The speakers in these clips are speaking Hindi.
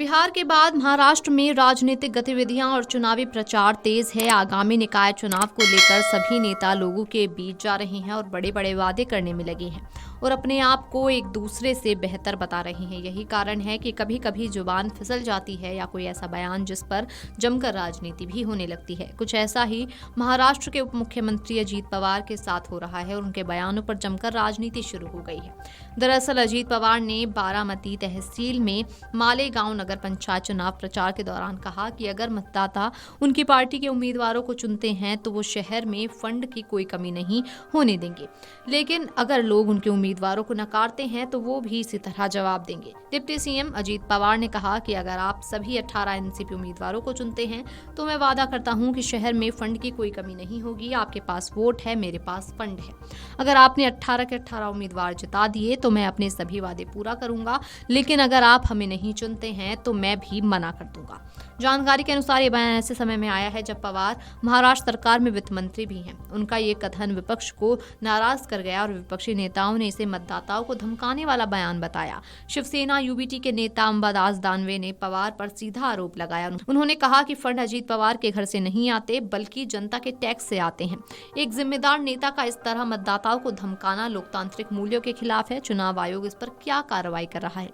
बिहार के बाद महाराष्ट्र में राजनीतिक गतिविधियां और चुनावी प्रचार तेज है। आगामी निकाय चुनाव को लेकर सभी नेता लोगों के बीच जा रहे हैं और बड़े बड़े वादे करने में लगे हैं और अपने आप को एक दूसरे से बेहतर बता रहे हैं। यही कारण है कि कभी कभी जुबान फिसल जाती है या कोई ऐसा बयान जिस पर जमकर राजनीति भी होने लगती है। कुछ ऐसा ही महाराष्ट्र के उप मुख्यमंत्री अजीत पवार के साथ हो रहा है और उनके बयानों पर जमकर राजनीति शुरू हो गई है। दरअसल अजीत पवार ने बारामती तहसील में मालेगांव नगर पंचायत चुनाव प्रचार के दौरान कहा कि अगर मतदाता उनकी पार्टी के उम्मीदवारों को चुनते हैं तो वो शहर में फंड की कोई कमी नहीं होने देंगे, लेकिन अगर लोग उनके उम्मीदवारों को नकारते हैं तो वो भी इसी तरह जवाब देंगे। डिप्टी सीएम अजीत पवार ने कहा कि अगर आप सभी 18 एनसीपी उम्मीदवारों को चुनते हैं तो मैं वादा करता हूं कि शहर में फंड की कोई कमी नहीं होगी। आपके पास वोट है, मेरे पास फंड है। अगर आपने 18 के 18 उम्मीदवार जिता दिए तो मैं अपने सभी वादे पूरा करूंगा, लेकिन अगर आप हमें नहीं चुनते हैं तो मैं भी मना कर दूंगा। जानकारी के अनुसार ये बयान ऐसे समय में आया है जब पवार महाराष्ट्र सरकार में वित्त मंत्री भी हैं। उनका ये कथन विपक्ष को नाराज कर गया और विपक्षी नेताओं ने इसे मतदाताओं को धमकाने वाला बयान बताया। शिवसेना यूबीटी के नेता अंबादास दानवे ने पवार पर सीधा आरोप लगाया। उन्होंने कहा कि फंड अजीत पवार के घर से नहीं आते बल्कि जनता के टैक्स से आते हैं। एक जिम्मेदार नेता का इस तरह मतदाताओं को धमकाना लोकतांत्रिक मूल्यों के खिलाफ है। चुनाव आयोग इस पर क्या कार्रवाई कर रहा है?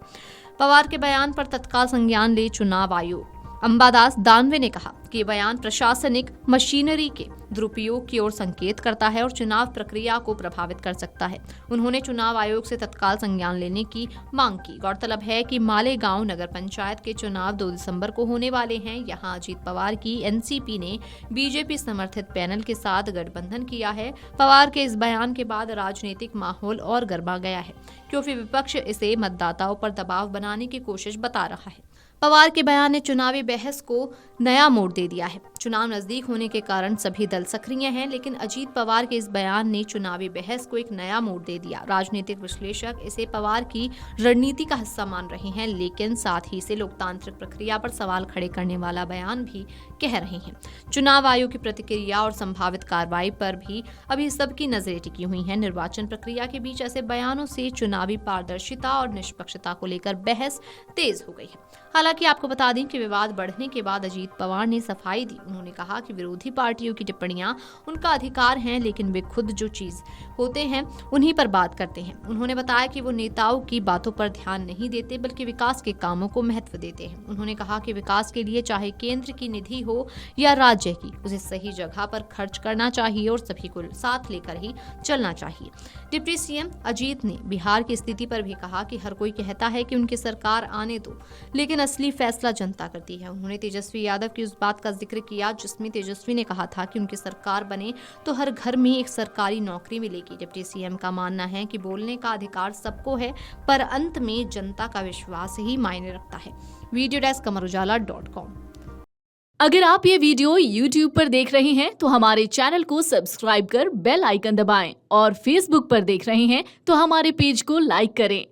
पवार के बयान पर तत्काल संज्ञान ले चुनाव आयोग। अंबादास दानवे ने कहा कि बयान प्रशासनिक मशीनरी के दुरुपयोग की ओर संकेत करता है और चुनाव प्रक्रिया को प्रभावित कर सकता है। उन्होंने चुनाव आयोग से तत्काल संज्ञान लेने की मांग की। गौरतलब है कि मालेगांव नगर पंचायत के चुनाव 2 दिसंबर को होने वाले हैं। यहां अजीत पवार की एनसीपी ने बीजेपी समर्थित पैनल के साथ गठबंधन किया है। पवार के इस बयान के बाद राजनीतिक माहौल और गरमा गया है, क्योंकि विपक्ष इसे मतदाताओं पर दबाव बनाने की कोशिश बता रहा है। पवार के बयान ने चुनावी बहस को नया मोड़ दे दिया है। चुनाव नजदीक होने के कारण सभी दल सक्रिय हैं, लेकिन अजीत पवार के इस बयान ने चुनावी बहस को एक नया मोड़ दे दिया। राजनीतिक विश्लेषक इसे पवार की रणनीति का हिस्सा मान रहे हैं, लेकिन साथ ही इसे लोकतांत्रिक प्रक्रिया पर सवाल खड़े करने वाला बयान भी कह रहे हैं। चुनाव आयोग की प्रतिक्रिया और संभावित कार्रवाई पर भी अभी सबकी नजरें टिकी हुई हैं। निर्वाचन प्रक्रिया के बीच ऐसे बयानों से चुनावी पारदर्शिता और निष्पक्षता को लेकर बहस तेज हो गई है। हालांकि आपको बता दें कि विवाद बढ़ने के बाद अजीत पवार ने सफाई दी। उन्होंने कहा कि विरोधी पार्टियों की टिप्पणियां उनका अधिकार हैं, लेकिन वे खुद जो चीज होते हैं उन्हीं पर बात करते हैं। उन्होंने बताया कि वो नेताओं की बातों पर ध्यान नहीं देते बल्कि विकास के कामों को महत्व देते हैं। उन्होंने कहा कि विकास के लिए चाहे केंद्र की निधि हो या राज्य की, उसे सही जगह पर खर्च करना चाहिए और सभी को साथ लेकर ही चलना चाहिए। डिप्टी सीएम अजीत ने बिहार की स्थिति पर भी कहा कि हर कोई कहता है कि उनकी सरकार आने दो, लेकिन असली फैसला जनता करती है। उन्होंने तेजस्वी यादव की उस बात का जिक्र किया जिसमें तेजस्वी ने कहा था कि उनकी सरकार बने तो हर घर में एक सरकारी नौकरी मिलेगी। डिप्टी सीएम का मानना है कि बोलने का अधिकार सबको है, पर अंत में जनता का विश्वास ही मायने रखता है। Video desk amarujala.com। अगर आप ये वीडियो YouTube पर देख रहे हैं तो हमारे चैनल को सब्सक्राइब कर बेल आइकन दबाएं और Facebook पर देख रहे हैं तो हमारे पेज को लाइक करें।